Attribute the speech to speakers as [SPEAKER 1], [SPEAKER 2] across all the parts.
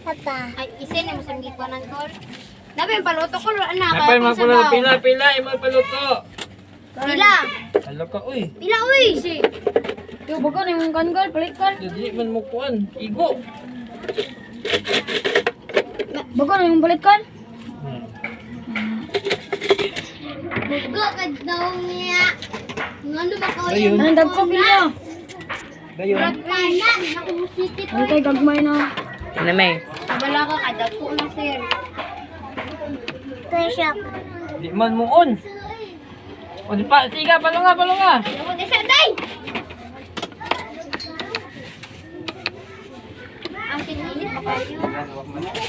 [SPEAKER 1] Papa.
[SPEAKER 2] Ay, isin mo sa gikuanan ko. Dapat yung paluto ko, anak.
[SPEAKER 3] Napay magpulo pila imo paluto.
[SPEAKER 2] Pila.
[SPEAKER 3] Alo ka uy.
[SPEAKER 2] Pila, uy.
[SPEAKER 1] Yo, bago na yung kangal, balik kan.
[SPEAKER 3] Dili man mo kuan. Igo.
[SPEAKER 1] Bago na yung balik kan.
[SPEAKER 2] Bugo ka daw niya. Ngano ba ko
[SPEAKER 3] Ayun.
[SPEAKER 1] Anong dagko pilya?
[SPEAKER 3] Dayon.
[SPEAKER 2] Kanan, nakumusiti
[SPEAKER 1] Ano kay gagmay na?
[SPEAKER 3] Ano may?
[SPEAKER 2] Wala ka kada po na, sir.
[SPEAKER 1] Pressure.
[SPEAKER 3] Di man mo on. O di pa, siga palunga.
[SPEAKER 2] Ako di sa day. Ang sinilip pa kayo.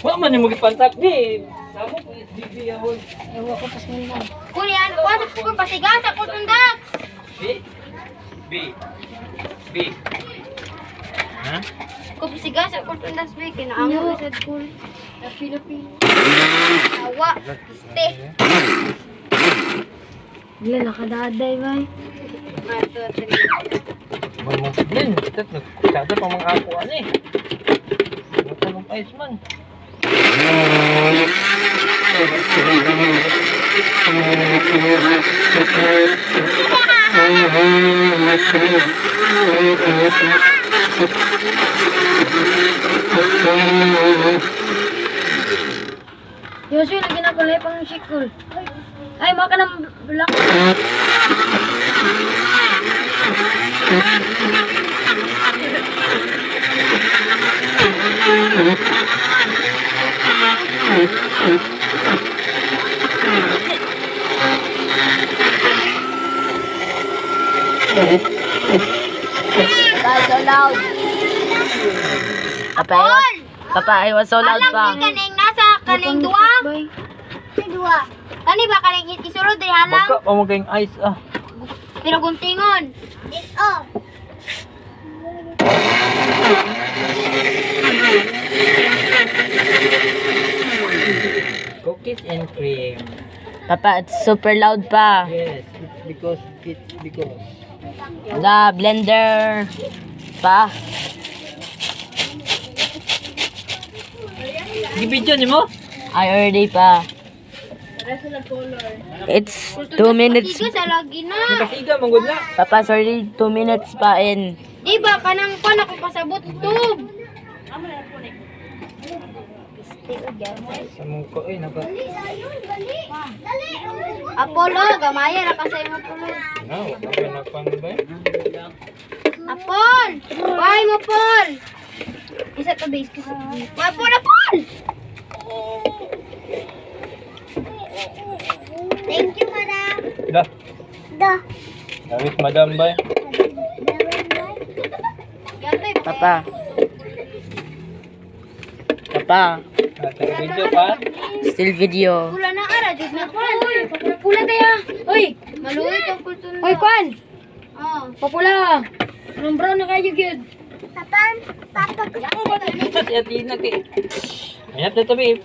[SPEAKER 3] Wa man mo gipantak di. Samo ko di yahon.
[SPEAKER 1] Ewa ko pas nila.
[SPEAKER 2] Kulian, wasap ko pasigasa ko tundak.
[SPEAKER 3] B. Ha?
[SPEAKER 2] Ko pasigasa ko tundak sa kinaango sa school. Sa Philippines. Awa, ste.
[SPEAKER 1] Wala nakadaday ba?
[SPEAKER 2] Ato,
[SPEAKER 3] Man mo din. Tat nagkada pa mga ako ani. Nagtanong pa isman.
[SPEAKER 1] Yosu, lagi na kulay pang shikul. Ay, maka ng black.
[SPEAKER 4] So loud.
[SPEAKER 2] Apol!
[SPEAKER 4] Papa, I was so loud
[SPEAKER 2] Alam
[SPEAKER 4] pa.
[SPEAKER 2] ni kaning nasa kaning duwa. Duwa. Kani ba kaning isulod di halang?
[SPEAKER 3] Baka pa mo kayong ice ah.
[SPEAKER 2] Pero guntingon. This off.
[SPEAKER 3] Cookies and cream.
[SPEAKER 4] Papa, it's super loud pa.
[SPEAKER 3] Yes, it's because.
[SPEAKER 4] The blender pa.
[SPEAKER 3] Gibidyo ni mo?
[SPEAKER 4] I already pa. It's 2 minutes.
[SPEAKER 2] Igo sa lagi na.
[SPEAKER 3] Nakasiga manggod na.
[SPEAKER 4] Papa, sorry, 2 minutes pa in.
[SPEAKER 2] Di ba kanang kon ako pasabot tub.
[SPEAKER 3] Sa mong ko eh naka.
[SPEAKER 2] Apolo, gamaya ra ka sa imo pulo.
[SPEAKER 3] Ah, okay na pang ba?
[SPEAKER 2] Apol! Bye mo, Paul! Isa to base kasi. Apol! Thank you, madam.
[SPEAKER 3] Dah.
[SPEAKER 2] Da.
[SPEAKER 3] Dawit madam ba?
[SPEAKER 4] Papa. Papa,
[SPEAKER 3] Taga video pa.
[SPEAKER 4] still video.
[SPEAKER 2] Pula na ara, jud na Paul. Pula tayo. Uy, maluwi ka kultun.
[SPEAKER 1] Hoy, Kwan!
[SPEAKER 2] Oh.
[SPEAKER 1] Papula! Anong brown na kayo, Gid?
[SPEAKER 2] Papa ko.
[SPEAKER 3] Kasi atin na kay. Mayat na tabi.